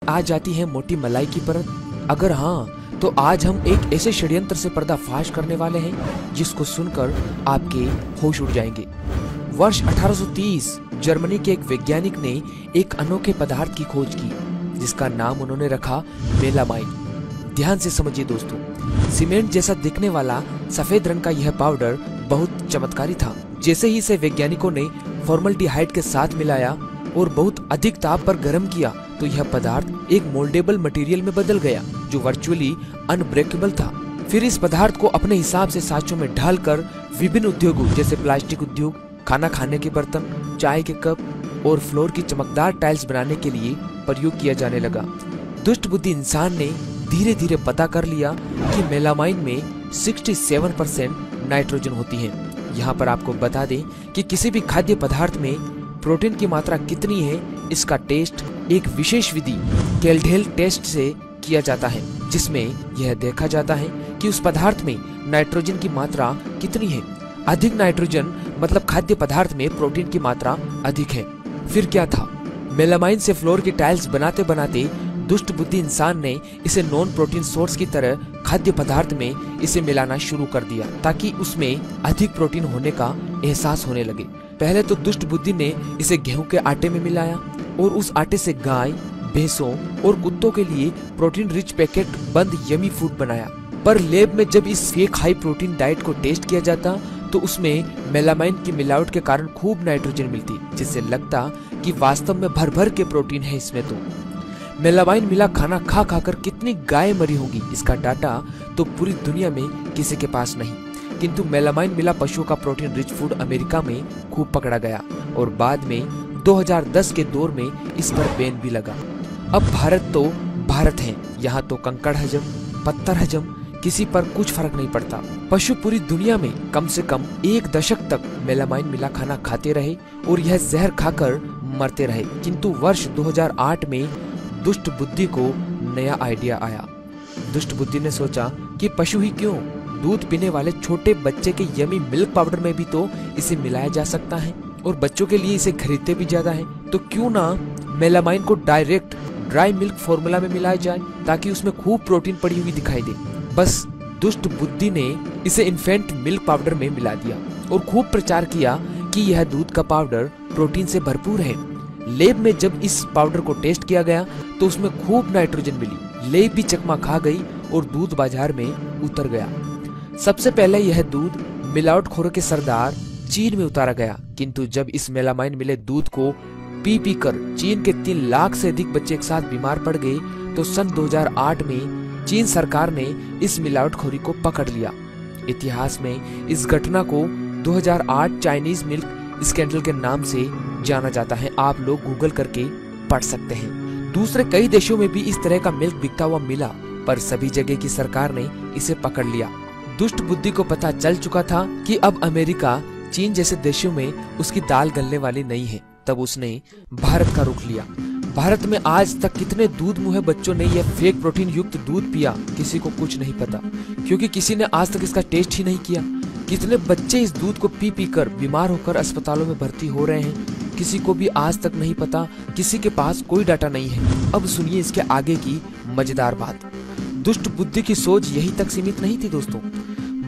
आ जाती है मोटी मलाई की परत? अगर हाँ, तो आज हम एक ऐसे षड्यंत्र से पर्दाफाश करने वाले हैं जिसको सुनकर आपके होश उड़ जाएंगे। वर्ष 1830 जर्मनी के एक वैज्ञानिक ने एक अनोखे पदार्थ की खोज की जिसका नाम उन्होंने रखा मेलामाइन। ध्यान से समझिए दोस्तों, सीमेंट जैसा दिखने वाला सफेद रंग का यह पाउडर बहुत चमत्कारी था। जैसे ही इसे वैज्ञानिकों ने फॉर्मल्डिहाइड के साथ मिलाया और बहुत अधिक ताप पर गर्म किया तो यह पदार्थ एक मोल्डेबल मटेरियल में बदल गया जो वर्चुअली अनब्रेकेबल था। फिर इस पदार्थ को अपने हिसाब से साँचों में ढालकर विभिन्न उद्योगों जैसे प्लास्टिक उद्योग, खाना खाने के बर्तन, चाय के कप और फ्लोर की चमकदार टाइल्स बनाने के लिए प्रयोग किया जाने लगा। दुष्ट बुद्धि इंसान ने धीरे धीरे पता कर लिया कि मेलामाइन में 67% नाइट्रोजन होती है। यहाँ पर आपको बता दें कि किसी भी खाद्य पदार्थ में प्रोटीन की मात्रा कितनी है इसका टेस्ट एक विशेष विधि केल्डेल टेस्ट से किया जाता है, जिसमें यह देखा जाता है कि उस पदार्थ में नाइट्रोजन की मात्रा कितनी है। अधिक नाइट्रोजन मतलब खाद्य पदार्थ में प्रोटीन की मात्रा अधिक है। फिर क्या था, मेलामाइन से फ्लोर की टाइल्स बनाते बनाते दुष्ट बुद्धि इंसान ने इसे नॉन प्रोटीन सोर्स की तरह खाद्य पदार्थ में इसे मिलाना शुरू कर दिया ताकि उसमें अधिक प्रोटीन होने का एहसास होने लगे। पहले तो दुष्ट बुद्धि ने इसे गेहूं के आटे में मिलाया और उस आटे से गाय, भैंसों और कुत्तों के लिए प्रोटीन रिच पैकेट बंद यमी फूड बनाया। पर लैब में जब इस फेक हाई प्रोटीन डाइट को टेस्ट किया जाता तो उसमें मेलामाइन की मिलावट के कारण खूब नाइट्रोजन मिलती, जिससे लगता कि वास्तव में भर भर के प्रोटीन है इसमें। तो मेलामाइन मिला खाना खा खाकर कितनी गाय मरी होगी इसका डाटा तो पूरी दुनिया में किसी के पास नहीं, किंतु मेलामाइन मिला पशुओं का प्रोटीन रिच फूड अमेरिका में खूब पकड़ा गया और बाद में 2010 के दौर में इस पर बैन भी लगा। अब भारत तो भारत है, यहाँ तो कंकड़ हजम, पत्थर हजम, किसी पर कुछ फर्क नहीं पड़ता। पशु पूरी दुनिया में कम से कम 1 दशक तक मेलामाइन मिला खाना खाते रहे और यह जहर खाकर मरते रहे। किंतु वर्ष 2008 में दुष्ट बुद्धि को नया आइडिया आया। दुष्ट बुद्धि ने सोचा कि पशु ही क्यों, दूध पीने वाले छोटे बच्चे के यमी मिल्क पाउडर में भी तो इसे मिलाया जा सकता है और बच्चों के लिए इसे खरीदते भी ज्यादा है, तो क्यों ना मेलामाइन को डायरेक्ट ड्राई मिल्क फॉर्मूला में मिलाया जाए ताकि उसमें खूब प्रोटीन पड़ी हुई दिखाई दे। बस दुष्ट बुद्धि ने इसे इन्फेंट मिल्क पाउडर में मिला दिया और खूब प्रचार किया कि यह दूध का पाउडर प्रोटीन से भरपूर है। लैब में जब इस पाउडर को टेस्ट किया गया तो उसमें खूब नाइट्रोजन मिली। लैब भी चकमा खा गई और दूध बाजार में उतर गया। सबसे पहले यह दूध मिलावटखोरों के सरदार चीन में उतारा गया, किंतु जब इस मेलामाइन मिले दूध को पी पी कर चीन के 3 लाख से अधिक बच्चे एक साथ बीमार पड़ गए तो सन 2008 में चीन सरकार ने इस मिलावटखोरी को पकड़ लिया। इतिहास में इस घटना को 2008 चाइनीज मिल्क स्कैंडल के नाम से जाना जाता है। आप लोग गूगल करके पढ़ सकते हैं। दूसरे कई देशों में भी इस तरह का मिल्क बिकता हुआ मिला, पर सभी जगह की सरकार ने इसे पकड़ लिया। दुष्ट बुद्धि को पता चल चुका था कि अब अमेरिका, चीन जैसे देशों में उसकी दाल गलने वाली नहीं है। तब उसने भारत का रुख लिया। भारत में आज तक कितने दूध मुँहे बच्चों ने यह फेक प्रोटीन युक्त दूध पिया, किसी को कुछ नहीं पता, क्योंकि किसी ने आज तक इसका टेस्ट ही नहीं किया। कितने बच्चे इस दूध को पी पी कर बीमार होकर अस्पतालों में भर्ती हो रहे हैं, किसी को भी आज तक नहीं पता, किसी के पास कोई डाटा नहीं है। अब सुनिए इसके आगे की मजेदार बात। दुष्ट बुद्धि की सोच यही तक सीमित नहीं थी दोस्तों।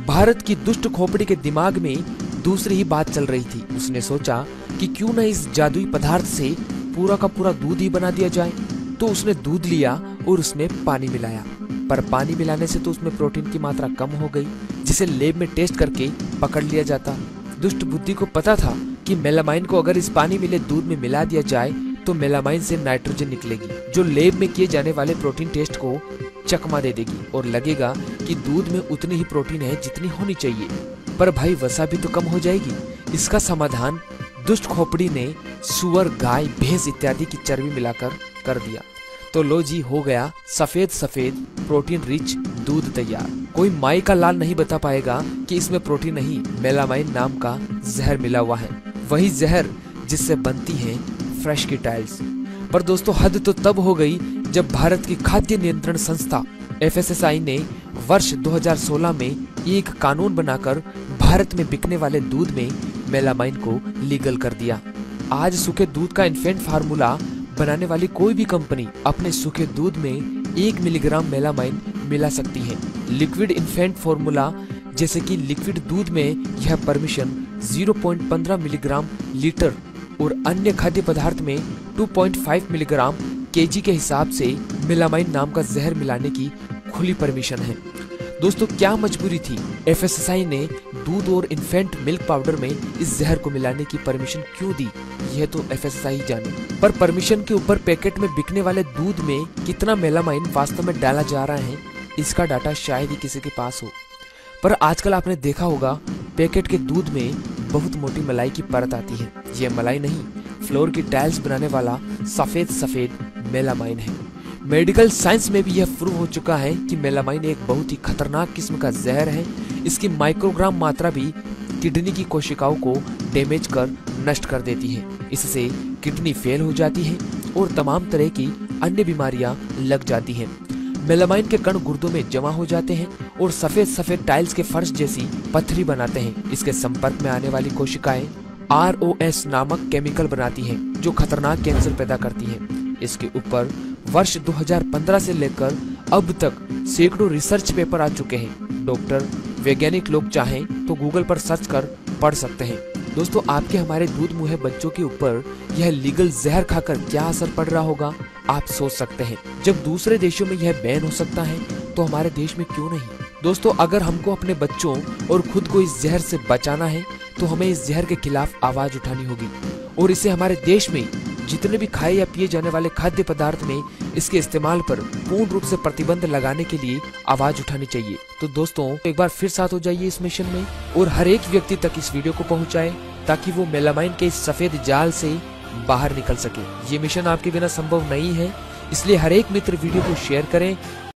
भारत की दुष्ट खोपड़ी के दिमाग में दूसरी ही बात चल रही थी। उसने सोचा कि क्यों न इस जादुई पदार्थ से पूरा का पूरा दूध ही बना दिया जाए। तो उसने दूध लिया और उसमें पानी मिलाया, पर पानी मिलाने से तो उसमें प्रोटीन की मात्रा कम हो गई, जिसे लैब में टेस्ट करके पकड़ लिया जाता। दुष्ट बुद्धि को पता था कि मेलामाइन को अगर इस पानी मिले दूध में मिला दिया जाए तो मेलामाइन से नाइट्रोजन निकलेगी, जो लैब में किए जाने वाले प्रोटीन टेस्ट को चकमा दे देगी और लगेगा कि दूध में उतनी ही प्रोटीन है जितनी होनी चाहिए। पर भाई वसा भी तो कम हो जाएगी। इसका समाधान दुष्ट खोपड़ी ने सुअर, गाय, भैंस इत्यादि की चर्बी मिलाकर कर दिया। तो लो जी, हो गया सफेद सफेद प्रोटीन रिच दूध तैयार। कोई माई का लाल नहीं बता पाएगा कि इसमें प्रोटीन नहीं, मेलामाइन नाम का जहर मिला हुआ है, वही जहर जिससे बनती हैं फ्रेश की टाइल्स। पर दोस्तों हद तो तब हो गई जब भारत की खाद्य नियंत्रण संस्था FSSAI ने वर्ष 2016 में एक कानून बनाकर भारत में बिकने वाले दूध में मेलामाइन को लीगल कर दिया। आज सूखे दूध का इन्फेंट फार्मूला बनाने वाली कोई भी कंपनी अपने सूखे दूध में 1 मिलीग्राम मेलामाइन मिला सकती है। लिक्विड इन्फेंट फॉर्मूला जैसे कि लिक्विड दूध में यह परमिशन 0.15 मिलीग्राम लीटर और अन्य खाद्य पदार्थ में 2.5 मिलीग्राम केजी के हिसाब से मेलामाइन नाम का जहर मिलाने की खुली परमिशन है। दोस्तों, क्या मजबूरी थी एफएसएसआई ने दूध और इन्फेंट मिल्क पाउडर में इस जहर को मिलाने की परमिशन क्यों दी, यह तो एफएसएसआई ही जाने। पर परमिशन के ऊपर पैकेट में बिकने वाले दूध में कितना मेलामाइन वास्तव में डाला जा रहा है, इसका डाटा शायद ही किसी के पास हो। पर आजकल आपने देखा होगा पैकेट के दूध में बहुत मोटी मलाई की परत आती है। यह मलाई नहीं, फ्लोर की टाइल्स बनाने वाला सफेद मेलामाइन है। मेडिकल साइंस में भी यह प्रूव हो चुका है कि मेलामाइन एक बहुत ही खतरनाक किस्म का जहर है। इसकी माइक्रोग्राम मात्रा भी किडनी की कोशिकाओं को डैमेज कर नष्ट कर देती है। इससे किडनी फेल हो जाती है और तमाम तरह की अन्य बीमारियां लग जाती हैं। मेलामाइन के कण गुर्दों में जमा हो जाते हैं और सफेद टाइल्स के फर्श जैसी पत्थरी बनाते हैं। इसके संपर्क में आने वाली कोशिकाएं ROS नामक केमिकल बनाती हैं, जो खतरनाक कैंसर पैदा करती है। इसके ऊपर वर्ष 2015 से लेकर अब तक सैकड़ों रिसर्च पेपर आ चुके हैं। डॉक्टर, वैज्ञानिक लोग चाहें तो गूगल पर सर्च कर पढ़ सकते हैं। दोस्तों, आपके हमारे दूध मुहे बच्चों के ऊपर यह लीगल जहर खाकर क्या असर पड़ रहा होगा, आप सोच सकते हैं। जब दूसरे देशों में यह बैन हो सकता है तो हमारे देश में क्यों नहीं। दोस्तों, अगर हमको अपने बच्चों और खुद को इस जहर से बचाना है तो हमें इस जहर के खिलाफ आवाज उठानी होगी और इसे हमारे देश में जितने भी खाए या पिए जाने वाले खाद्य पदार्थ में इसके इस्तेमाल पर पूर्ण रूप से प्रतिबंध लगाने के लिए आवाज उठानी चाहिए। तो दोस्तों, एक बार फिर साथ हो जाइए इस मिशन में और हर एक व्यक्ति तक इस वीडियो को पहुंचाए ताकि वो मेलामाइन के इस सफेद जाल से बाहर निकल सके। ये मिशन आपके बिना संभव नहीं है, इसलिए हर एक मित्र वीडियो को शेयर करें